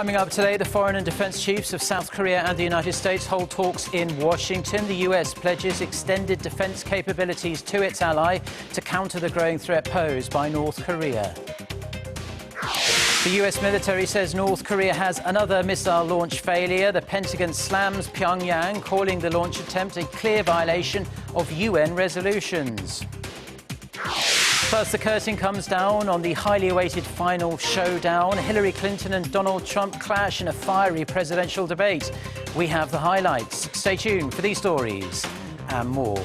Coming up today, the foreign and defense chiefs of South Korea and the United States hold talks in Washington. The US pledges extended defense capabilities to its ally to counter the growing threat posed by North Korea. The US military says North Korea has another missile launch failure. The Pentagon slams Pyongyang, calling the launch attempt a clear violation of UN resolutions. Plus, the curtain comes down on the highly awaited final showdown. Hillary Clinton and Donald Trump clash in a fiery presidential debate. We have the highlights. Stay tuned for these stories and more.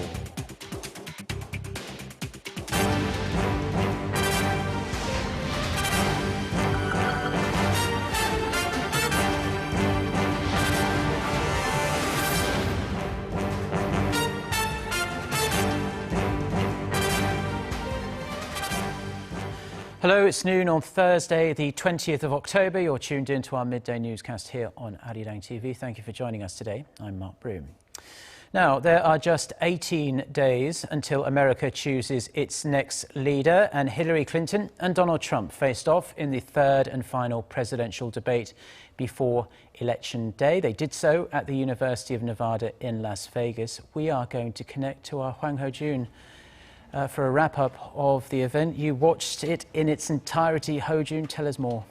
Hello, it's noon on Thursday, the 20th of October. You're tuned in to our midday newscast here on Arirang TV. Thank you for joining us today. I'm Mark Broom. Now, there are just 18 days until America chooses its next leader, and Hillary Clinton and Donald Trump faced off in the third and final presidential debate before Election Day. They did so at the University of Nevada in Las Vegas. We are going to connect to our Hwang Ho-jun for a wrap-up of the event. You watched it in its entirety. Ho-jun, tell us more.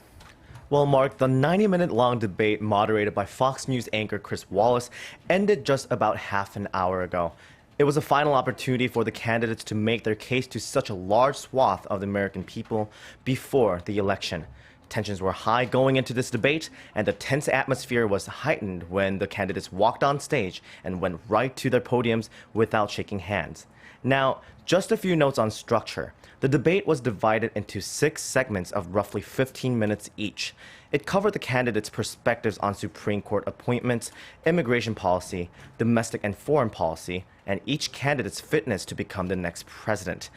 Well, Mark, the 90-minute-long debate moderated by Fox News anchor Chris Wallace ended just about half an hour ago. It was a final opportunity for the candidates to make their case to such a large swath of the American people before the election. Tensions were high going into this debate, and the tense atmosphere was heightened when the candidates walked on stage and went right to their podiums without shaking hands. Now, just a few notes on structure. The debate was divided into 6 segments of roughly 15 minutes each. It covered the candidates' perspectives on Supreme Court appointments, immigration policy, domestic and foreign policy, and each candidate's fitness to become the next president.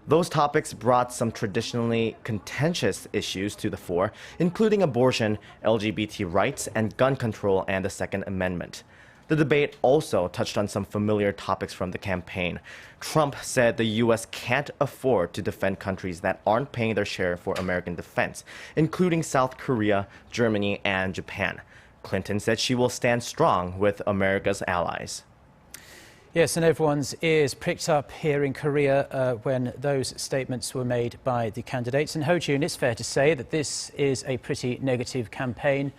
Those topics brought some traditionally contentious issues to the fore, including abortion, LGBT rights, and gun control and the Second Amendment. The debate also touched on some familiar topics from the campaign. Trump said the U.S. can't afford to defend countries that aren't paying their share for American defense, including South Korea, Germany, and Japan. Clinton said she will stand strong with America's allies. Yes, and everyone's ears pricked up here in Korea when those statements were made by the candidates. And Ho-jun, it's fair to say that this is a pretty negative campaign.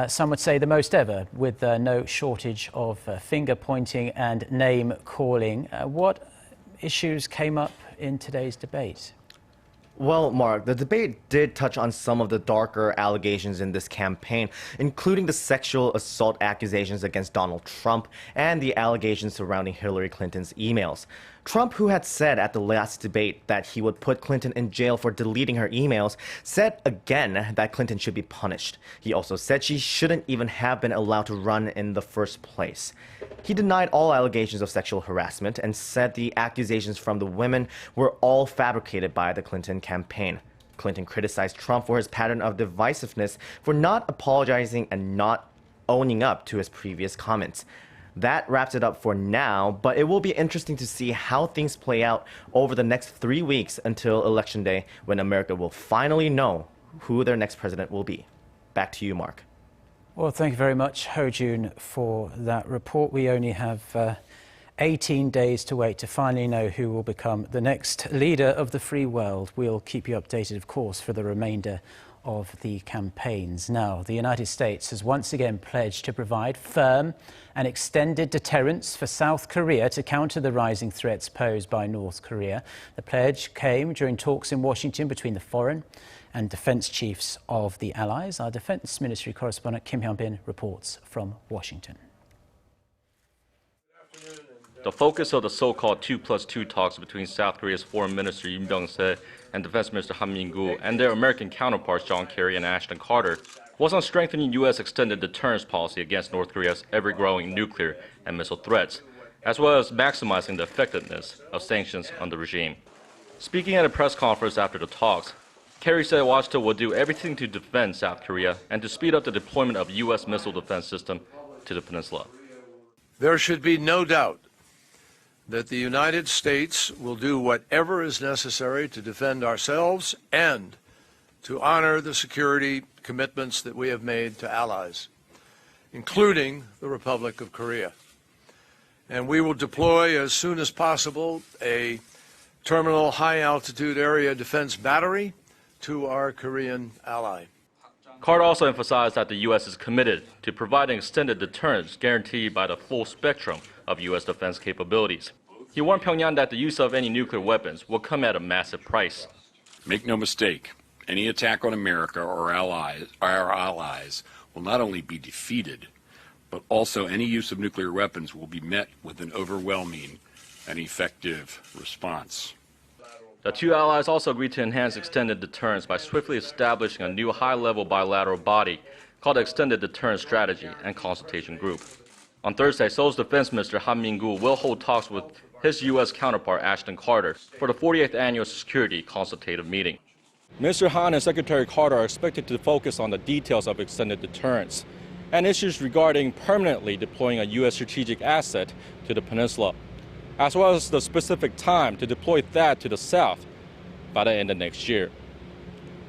Some would say the most ever, with no shortage of finger-pointing and name-calling. What issues came up in today's debate? Well, Mark, the debate did touch on some of the darker allegations in this campaign, including the sexual assault accusations against Donald Trump and the allegations surrounding Hillary Clinton's emails. Trump, who had said at the last debate that he would put Clinton in jail for deleting her emails, said again that Clinton should be punished. He also said she shouldn't even have been allowed to run in the first place. He denied all allegations of sexual harassment and said the accusations from the women were all fabricated by the Clinton campaign. Clinton criticized Trump for his pattern of divisiveness, for not apologizing and not owning up to his previous comments. That wraps it up for now, but it will be interesting to see how things play out over the next 3 weeks until Election Day, when America will finally know who their next president will be. Back to you, Mark. Well, thank you very much, Ho-jun, for that report. We only have 18 days to wait to finally know who will become the next leader of the free world. We'll keep you updated, of course, for the remainder of the campaigns. Now, the United States has once again pledged to provide firm and extended deterrence for South Korea to counter the rising threats posed by North Korea. The pledge came during talks in Washington between the foreign and defense chiefs of the allies. Our Defense Ministry correspondent Kim Hyun-bin reports from Washington. The focus of the so-called 2+2 talks between South Korea's Foreign Minister Yoon Byung-se and Defense Minister Han Min-gu and their American counterparts John Kerry and Ashton Carter was on strengthening U.S. extended deterrence policy against North Korea's ever-growing nuclear and missile threats, as well as maximizing the effectiveness of sanctions on the regime. Speaking at a press conference after the talks, Kerry said Washington will do everything to defend South Korea and to speed up the deployment of U.S. missile defense system to the peninsula. There should be no doubt that the United States will do whatever is necessary to defend ourselves and to honor the security commitments that we have made to allies, including the Republic of Korea. And we will deploy as soon as possible a terminal high-altitude area defense battery to our Korean ally. Carter also emphasized that the U.S. is committed to providing extended deterrence guaranteed by the full spectrum of U.S. defense capabilities. He warned Pyongyang that the use of any nuclear weapons will come at a massive price. Make no mistake, any attack on America or our allies will not only be defeated, but also any use of nuclear weapons will be met with an overwhelming and effective response. The two allies also agreed to enhance extended deterrence by swiftly establishing a new high-level bilateral body called the Extended Deterrence Strategy and Consultation Group. On Thursday, Seoul's Defense Minister Han Min-gu will hold talks with his U.S. counterpart Ashton Carter for the 48th Annual Security Consultative Meeting. Mr. Han and Secretary Carter are expected to focus on the details of extended deterrence and issues regarding permanently deploying a U.S. strategic asset to the peninsula, as well as the specific time to deploy that to the south by the end of next year.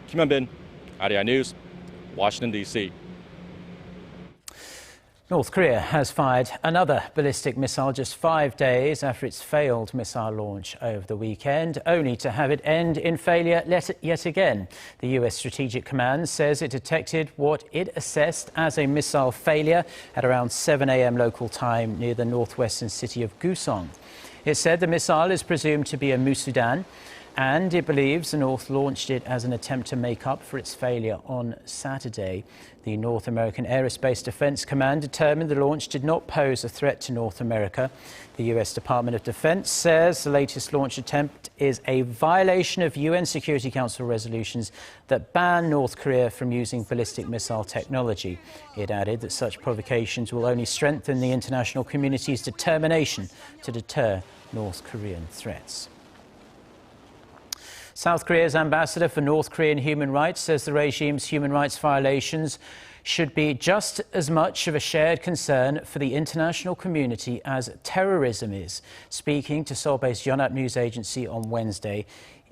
Kim Hyun-bin, RTI News, Washington, D.C. North Korea has fired another ballistic missile just 5 days after its failed missile launch over the weekend, only to have it end in failure yet again. The U.S. Strategic Command says it detected what it assessed as a missile failure at around 7 a.m. local time near the northwestern city of Gusong. It said the missile is presumed to be a Musudan, and it believes the North launched it as an attempt to make up for its failure on Saturday. The North American Aerospace Defense Command determined the launch did not pose a threat to North America. The U.S. Department of Defense says the latest launch attempt is a violation of UN Security Council resolutions that ban North Korea from using ballistic missile technology. It added that such provocations will only strengthen the international community's determination to deter North Korean threats. South Korea's ambassador for North Korean human rights says the regime's human rights violations should be just as much of a shared concern for the international community as terrorism is. Speaking to Seoul-based Yonhap news agency on Wednesday,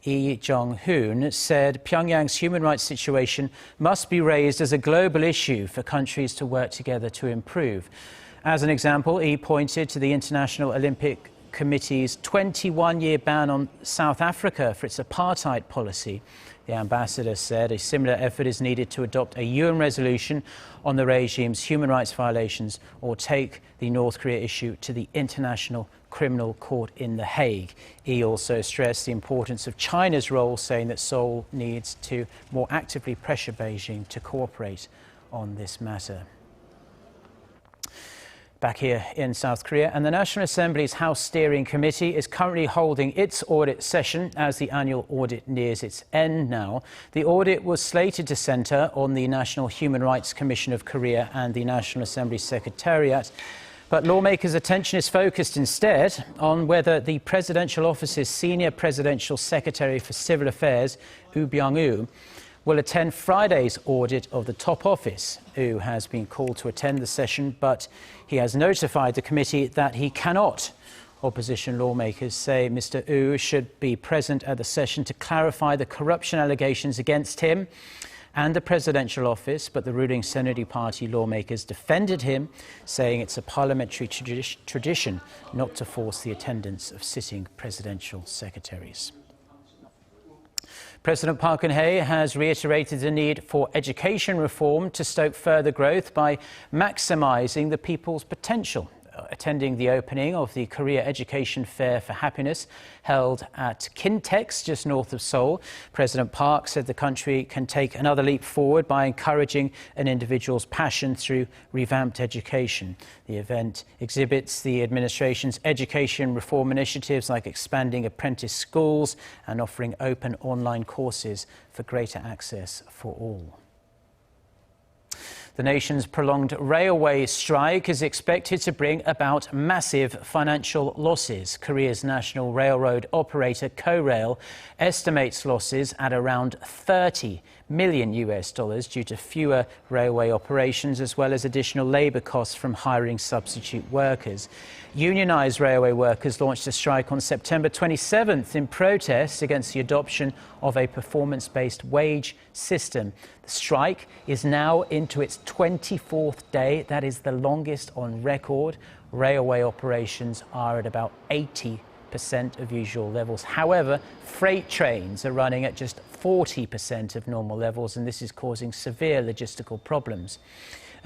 Lee Jong-hoon said Pyongyang's human rights situation must be raised as a global issue for countries to work together to improve. As an example, he pointed to the International Olympic Committee's 21-year ban on South Africa for its apartheid policy. The ambassador said a similar effort is needed to adopt a UN resolution on the regime's human rights violations or take the North Korea issue to the International Criminal Court in The Hague. He also stressed the importance of China's role, saying that Seoul needs to more actively pressure Beijing to cooperate on this matter. Back here in South Korea, and the National Assembly's House Steering Committee is currently holding its audit session as the annual audit nears its end now. The audit was slated to centre on the National Human Rights Commission of Korea and the National Assembly Secretariat, but lawmakers' attention is focused instead on whether the Presidential Office's Senior Presidential Secretary for Civil Affairs, Woo Byung-woo, will attend Friday's audit of the top office. Woo has been called to attend the session, but he has notified the committee that he cannot. Opposition lawmakers say Mr. Woo should be present at the session to clarify the corruption allegations against him and the presidential office, but the ruling Saenuri Party lawmakers defended him, saying it's a parliamentary tradition not to force the attendance of sitting presidential secretaries. President Park Geun-hye has reiterated the need for education reform to stoke further growth by maximising the people's potential. Attending the opening of the Korea Education Fair for Happiness held at Kintex, just north of Seoul, President Park said the country can take another leap forward by encouraging an individual's passion through revamped education. The event exhibits the administration's education reform initiatives like expanding apprentice schools and offering open online courses for greater access for all. The nation's prolonged railway strike is expected to bring about massive financial losses. Korea's national railroad operator KORAIL estimates losses at around $30 million due to fewer railway operations, as well as additional labor costs from hiring substitute workers. Unionized railway workers launched a strike on September 27th in protest against the adoption of a performance-based wage system. The strike is now into its 24th day. That is the longest on record. Railway operations are at about 80% of usual levels. However, freight trains are running at just 40% of normal levels, and this is causing severe logistical problems.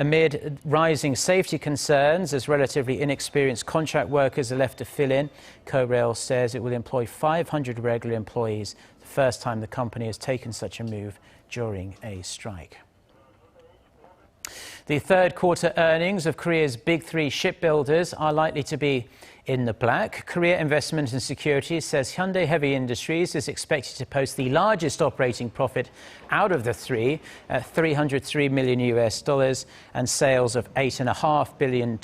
Amid rising safety concerns, as relatively inexperienced contract workers are left to fill in, KORAIL says it will employ 500 regular employees, the first time the company has taken such a move during a strike. The third quarter earnings of Korea's big three shipbuilders are likely to be in the black. Korea Investment and Securities says Hyundai Heavy Industries is expected to post the largest operating profit out of the three at $303 million and sales of $8.5 billion.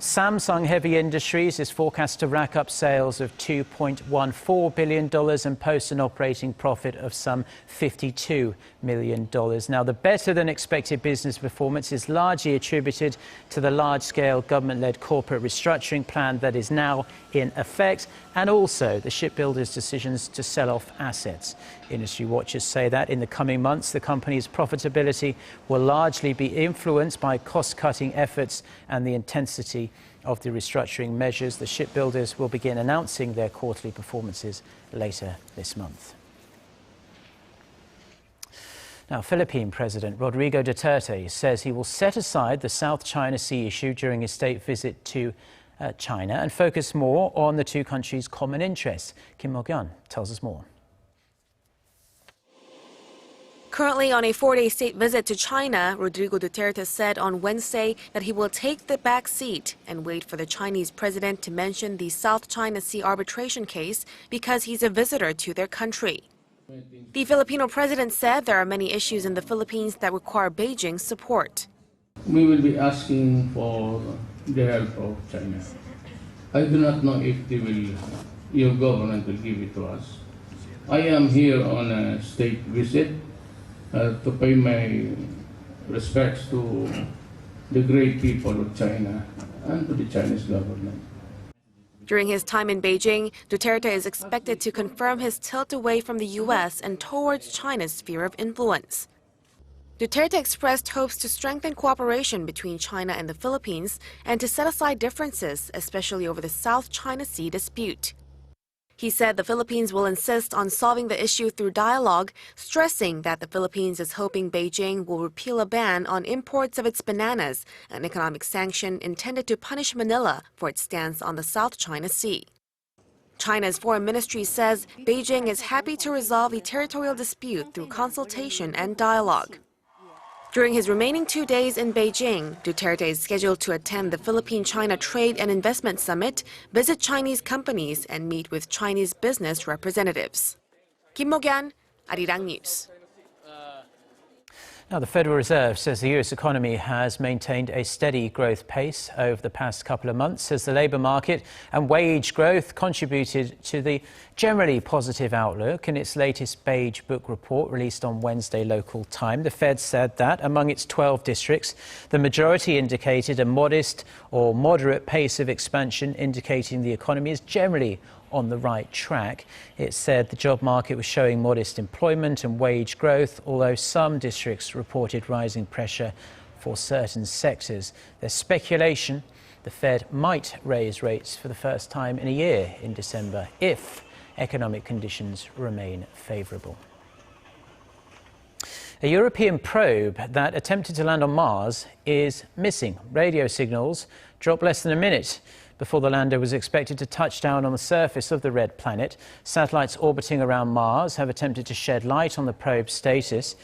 Samsung Heavy Industries is forecast to rack up sales of $2.14 billion and post an operating profit of some $52 million. Now, the better than expected business performance is largely attributed to the large-scale government-led corporate restructuring plan that is now in effect, and also the shipbuilders' decisions to sell off assets. Industry watchers say that in the coming months, the company's profitability will largely be influenced by cost-cutting efforts and the intensity of the restructuring measures. The shipbuilders will begin announcing their quarterly performances later this month. Now, Philippine President Rodrigo Duterte says he will set aside the South China Sea issue during his state visit to China and focus more on the two countries' common interests. Kim Mo-kyun tells us more. Currently on a 4-day state visit to China, Rodrigo Duterte said on Wednesday that he will take the back seat and wait for the Chinese president to mention the South China Sea arbitration case because he's a visitor to their country. The Filipino president said there are many issues in the Philippines that require Beijing's support. We will be asking for the help of China. I do not know if your government will give it to us. I am here on a state visit to pay my respects to the great people of China and to the Chinese government. During his time in Beijing, Duterte is expected to confirm his tilt away from the U.S. and towards China's sphere of influence. Duterte expressed hopes to strengthen cooperation between China and the Philippines and to set aside differences, especially over the South China Sea dispute. He said the Philippines will insist on solving the issue through dialogue, stressing that the Philippines is hoping Beijing will repeal a ban on imports of its bananas, an economic sanction intended to punish Manila for its stance on the South China Sea. China's foreign ministry says Beijing is happy to resolve the territorial dispute through consultation and dialogue. During his remaining 2 days in Beijing, Duterte is scheduled to attend the Philippine-China Trade and Investment Summit, visit Chinese companies, and meet with Chinese business representatives. Kim Mo-kyun, Arirang News. Now, the Federal Reserve says the U.S. economy has maintained a steady growth pace over the past couple of months as the labour market and wage growth contributed to the generally positive outlook. In its latest Beige Book report released on Wednesday local time, the Fed said that among its 12 districts, the majority indicated a modest or moderate pace of expansion, indicating the economy is generally on the right track. It said the job market was showing modest employment and wage growth, although some districts reported rising pressure for certain sectors. There's speculation the Fed might raise rates for the first time in a year in December if economic conditions remain favourable. A European probe that attempted to land on Mars is missing. Radio signals dropped less than a minute before the lander was expected to touch down on the surface of the red planet. Satellites orbiting around Mars have attempted to shed light on the probe's status,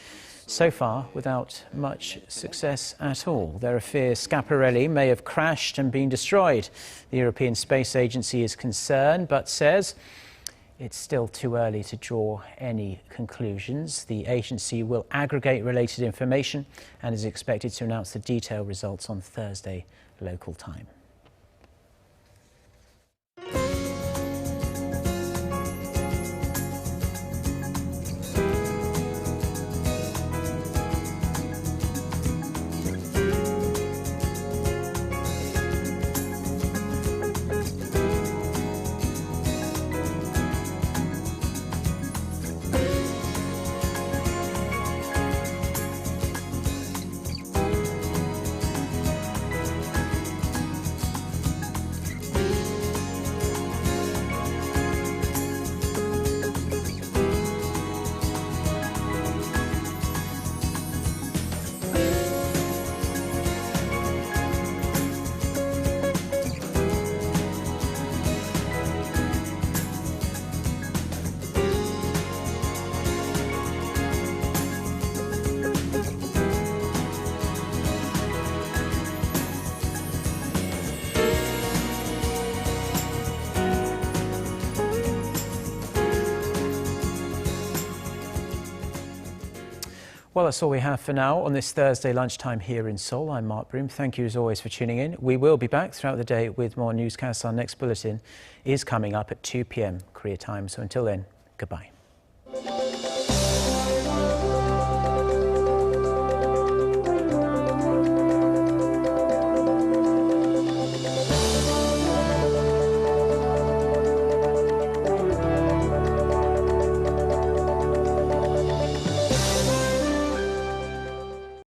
so far without much success at all. There are fears Schiaparelli may have crashed and been destroyed. The European Space Agency is concerned, but says it's still too early to draw any conclusions. The agency will aggregate related information and is expected to announce the detailed results on Thursday local time. Well, that's all we have for now on this Thursday lunchtime here in Seoul. I'm Mark Broom. Thank you as always for tuning in. We will be back throughout the day with more newscasts. Our next bulletin is coming up at 2 p.m. Korea time. So until then, goodbye.